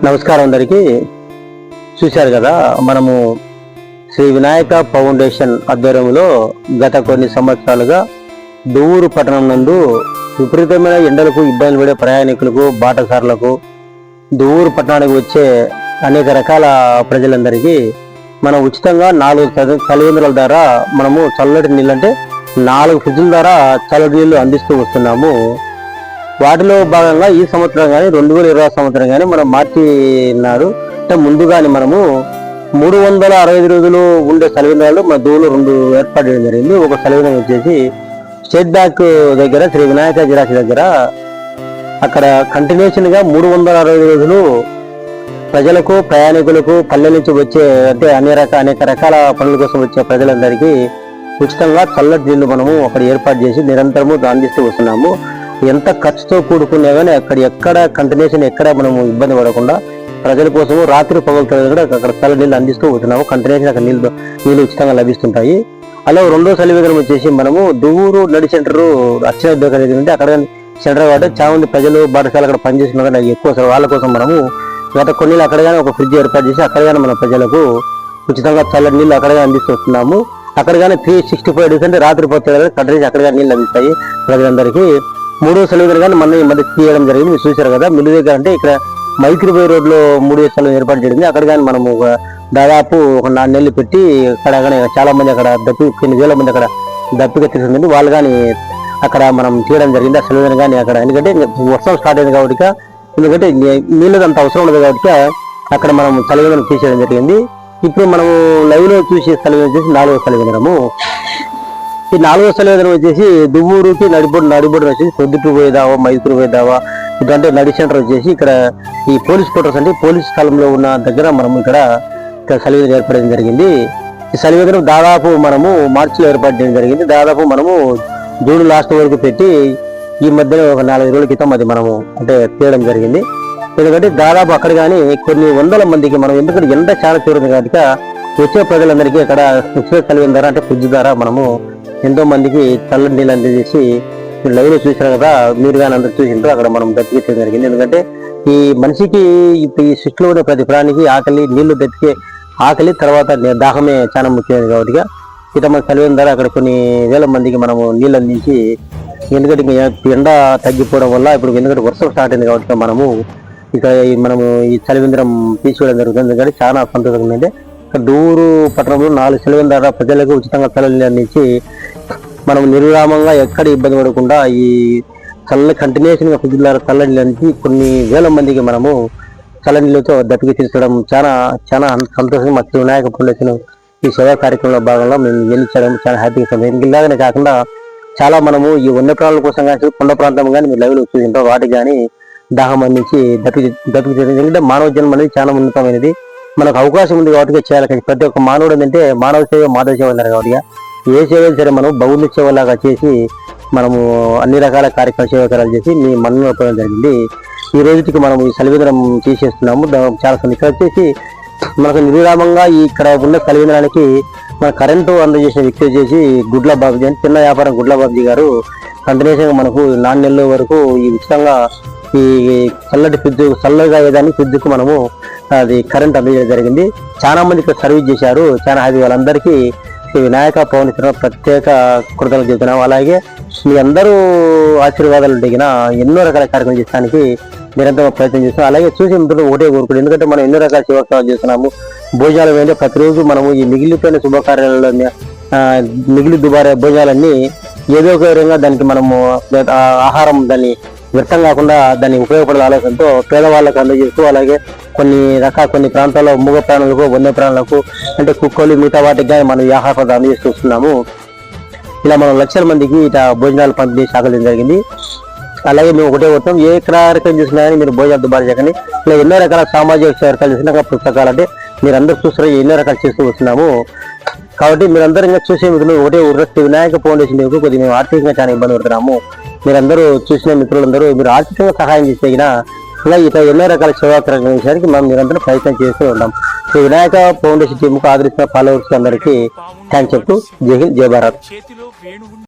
నమస్కారం అందరికీ. చూశారు కదా, మనము శ్రీ వినాయక ఫౌండేషన్ ఆధ్వర్యంలో గత కొన్ని సంవత్సరాలుగా దువ్వూరు పట్టణం నందు విపరీతమైన ఎండలకు ఇబ్బందులు పడే ప్రయాణికులకు, బాటసారులకు, దువ్వూరు పట్టణానికి వచ్చే అనేక రకాల ప్రజలందరికీ మనం ఉచితంగా 4 చలివేంద్రాల ద్వారా మనము చల్లటి నీళ్ళు, అంటే 4 ఫ్రిడ్జ్ల ద్వారా చల్లటి నీళ్లు అందిస్తూ వస్తున్నాము. వాటిలో భాగంగా ఈ సంవత్సరం కానీ 2020 సంవత్సరం కానీ మనం మార్చినారు. అంటే ముందుగానే మనము 365 రోజులు ఉండే చలివేంద్రాలు మన దూలు 2 ఏర్పాటు చేయడం జరిగింది. ఒక చలివేంద్రం వచ్చేసి స్టేట్ బ్యాంక్ దగ్గర శ్రీ వినాయక జిరాక్స్ దగ్గర, అక్కడ కంటిన్యూషన్ గా 365 రోజులు ప్రజలకు, ప్రయాణికులకు, పల్లె నుంచి వచ్చే, అంటే అనేక రకాల పనుల కోసం వచ్చే ప్రజలందరికీ ఉచితంగా చల్లటి నీళ్లు మనము అక్కడ ఏర్పాటు చేసి నిరంతరము అందిస్తూ వస్తున్నాము. ఎంత ఖర్చుతో కూడుకున్నా కానీ ఎక్కడ కంటిన్యూషన్ ఎక్కడ మనము ఇబ్బంది పడకుండా ప్రజల కోసము రాత్రి పగలుతో కూడా అక్కడ చల్ల నీళ్ళు అందిస్తూ పోతున్నాము. కంటిన్యూషన్ అక్కడ నీళ్ళు ఉచితంగా లభిస్తుంటాయి. అలా 2వ చలివేంద్రం వచ్చేసి మనము దువ్వూరు నడి సెంటర్ అక్షర ఉంటే అక్కడ సెంటర్ కాబట్టి చాలా మంది ప్రజలు, బాటసాలు అక్కడ పనిచేస్తున్నారు కానీ ఎక్కువ అసలు వాళ్ళ కోసం మనము గత కొన్ని అక్కడ కానీ ఒక ఫ్రిడ్జ్ ఏర్పాటు చేసి అక్కడ కానీ మన ప్రజలకు ఉచితంగా చల్లటి నీళ్ళు అక్కడగా అందిస్తూ వస్తున్నాము. అక్కడ కానీ 365 డేస్ అంటే రాత్రి పోతే కంటిన్యూస్ అక్కడ కానీ నీళ్ళు అందిస్తాయి ప్రజలందరికీ. 3వ చలివేంద్రం కానీ మన ఈ మధ్య తీయడం జరిగింది. మీరు చూశారు కదా, మిల్లు దగ్గర అంటే ఇక్కడ మైత్రిబాయి రోడ్లో 3 చలివేంద్రం ఏర్పాటు చేయడం. అక్కడ కానీ మనము దాదాపు ఒక 4 నెలలు పెట్టి అక్కడ కానీ చాలా మంది అక్కడ కొన్ని వేల మంది అక్కడ దప్పిక తీసుకుంది. వాళ్ళు కానీ అక్కడ మనం తీయడం జరిగింది ఆ చలివేంద్రం కానీ అక్కడ. ఎందుకంటే వర్షం స్టార్ట్ అయింది కాబట్టి, ఎందుకంటే నీళ్ళకి అంత అవసరం ఉండదు కాబట్టి అక్కడ మనం చలివేంద్రం తీసేయడం జరిగింది. ఇప్పుడు మనము లైవ్ లో చూసే చలివేంద్రం వచ్చేసి 4వ చలివేంద్రము. ఈ 4వ చలివేంద్రం వచ్చేసి దువ్వూరుకి నడిబొడ్డు వచ్చేసి పొద్దుటూ పోయేదావా, మైసూరు పోయేదావా, ఇదంటే నడి సెంటర్ వచ్చేసి ఇక్కడ ఈ పోలీస్ క్వార్టర్స్ అంటే పోలీస్ స్థలంలో ఉన్న దగ్గర మనం ఇక్కడ చలివేంద్రం ఏర్పడడం జరిగింది. ఈ చలివేంద్రం దాదాపు మనము మార్చిలో ఏర్పాటు చేయడం జరిగింది. దాదాపు మనము జూన్ లాస్ట్ వరకు పెట్టి ఈ మధ్యలో ఒక 4 రోజుల క్రితం అది మనము అంటే తీయడం జరిగింది. ఎందుకంటే దాదాపు అక్కడ కానీ కొన్ని వందల మందికి మనం, ఎందుకంటే ఎండ చాలా తీవ్రత కనుక వచ్చే ప్రజలందరికీ అక్కడ చలివేంద్రం ద్వారా అంటే ఫ్రిడ్జ్ ద్వారా మనము ఎంతో మందికి చల్లటి నీళ్ళు అందజేసి లైవ్ లో చూసారు కదా, మీరు కానీ అందరూ చూసింటారు. అక్కడ మనం దప్పికే జరిగింది. ఎందుకంటే ఈ మనిషికి ఈ సృష్టిలో ఉన్న ప్రతి ప్రాణికి ఆకలి, నీళ్లు దప్పికే ఆకలి, తర్వాత దాహమే చాలా ముఖ్యమైనది కాబట్టి ఇక మన చలివేంద్రం ద్వారా అక్కడ కొన్ని వేల మందికి మనము నీళ్ళు అందించి, ఎందుకంటే ఎండ తగ్గిపోవడం వల్ల ఇప్పుడు ఎందుకంటే వర్షం స్టార్ట్ అయింది కాబట్టి మనము ఇక మనము ఈ చలివేంద్రం తీసుకోవడం జరుగుతుంది. ఎందుకంటే చాలా సంతోషంగా ఉంది. దువ్వూరు పట్టణంలో 4 చలివేంద్రం ద్వారా ప్రజలకు ఉచితంగా చల్లనీళ్ళు అందించి మనం నిర్విరామంగా ఎక్కడ ఇబ్బంది పడకుండా ఈ కంటిన్యూషన్ గా ఫ్రిడ్జ్ ద్వారా చల్లనీళ్ళు అందించి కొన్ని వేల మందికి మనము చల్లనీళ్ళతో దప్పికి తీర్చడం చాలా సంతోషంగా మా వినాయక ఫౌండేషన్ ఈ సేవా కార్యక్రమంలో భాగంగా మేము వెళ్ళించడం చాలా హ్యాపీగా ఉంది. ఇలాగనే కాకుండా చాలా మనము ఈ వన్య ప్రాణుల కోసం కానీ కొండ ప్రాంతం కానీ మీరు లైవ్ లో చూసింటారు. వాటికి కానీ దాహం అందించి దప్పికి తీర్చడం. ఎందుకంటే మానవ జన్మ అనేది చాలా ఉన్నతమైనది. మనకు అవకాశం ఉంది కాబట్టి చేయాలి. ప్రతి ఒక్క మానవుడు ఏంటంటే మానవ సేవ మాధవ సేవ అన్నారు కాబట్టి ఏ సేవలు సరే మనం బౌద్ధ సేవలాగా చేసి మనము అన్ని రకాల సేవకార్యాలు చేసి మీ మన్నను పొందడం జరిగింది. ఈ రోజుకి మనం ఈ చలివేంద్రం తీసేస్తున్నాము. చాలా ఇక్కడ వచ్చేసి మనకు నిర్విరామంగా ఇక్కడ ఉన్న చలివేంద్రానికి మన కరెంటు అందజేసిన వ్యక్తి వచ్చేసి గుడ్ల బాబుజీ అని, చిన్న వ్యాపారం గుడ్ల బాబుజీ గారు కంటిన్యూషన్ మనకు 4 నెలల వరకు ఈ ఉచితంగా ఈ చల్లటి ఫ్రిడ్జ్, చల్లగా అయ్యేదాన్ని ఫ్రిడ్జ్కు మనము అది కరెంట్ అందజేయడం జరిగింది. చాలా మంది ఇక్కడ సర్వీస్ చేశారు. చాలా హ్యాపీ. వాళ్ళందరికీ వినాయక ఫౌండేషన్ ప్రత్యేక కృతజ్ఞతలు చెబుతున్నాం. అలాగే మీ అందరూ ఆశీర్వాదాలు దిగిన ఎన్నో రకాల కార్యక్రమాలు చేయడానికి నిరంతరం ప్రయత్నం చేస్తున్నాం. అలాగే చూసి మిత్రులు ఒకటే కోరుకుంటాం, ఎందుకంటే మనం ఎన్నో రకాల సేవకాలు చేస్తున్నాము. భోజనాలు వేంటే ప్రతిరోజు మనము ఈ మిగిలిపోయిన శుభకార్యాలలో మిగిలి దుబారే భోజనాలన్నీ ఏదో ఒక విధంగా దానికి మనము ఆహారం దాన్ని వ్యర్థం కాకుండా దాన్ని ఉపయోగపడే ఆలోచనతో పేదవాళ్ళకు అందజేస్తూ, అలాగే కొన్ని ప్రాంతాల్లో మూగ ప్రాణులకు, వన్య ప్రాణులకు అంటే కుక్కలు మిగతా వాటికి కానీ మనం ఈ ఆహార పదార్థాలు అందజేస్తున్నాము. ఇలా మనం లక్షల మందికి ఇట్లా భోజనాలు పంపిణీ శాఖలు జరిగింది. అలాగే మేము ఒకటే కొడతాం, ఏ కార్యక్రమం చేసినా కానీ మీరు భోజనాలు దుబారా చేయకండి. ఇలా ఎన్నో రకాల సామాజిక కార్యక్రమాలు చేసినా పుస్తకాలు అంటే మీరు అందరూ చూస్తారు, ఎన్నో రకాలు చేస్తూ వస్తున్నాము. కాబట్టి మీరందరూ ఇంకా చూసే మిత్రులు ఒకటే ఊరు వినాయక ఫౌండేషన్ కొద్దిగా మేము ఆర్థికంగా చాలా ఇబ్బంది పడుతున్నాము. మీరందరూ చూసిన మిత్రులందరూ మీరు ఆర్థికంగా సహాయం చేసేగినా ఇలా ఇట్లా ఎన్నో రకాల సేవాకరంగా విషయానికి మనం నిరంతరం ప్రయత్నం చేస్తూ ఉన్నాం. వినాయక ఫౌండేషన్ టీంకు ఆదరిస్తున్న ఫాలోవర్స్ అందరికీ థ్యాంక్స్ చెప్తూ జై హింద్, జై భారత్.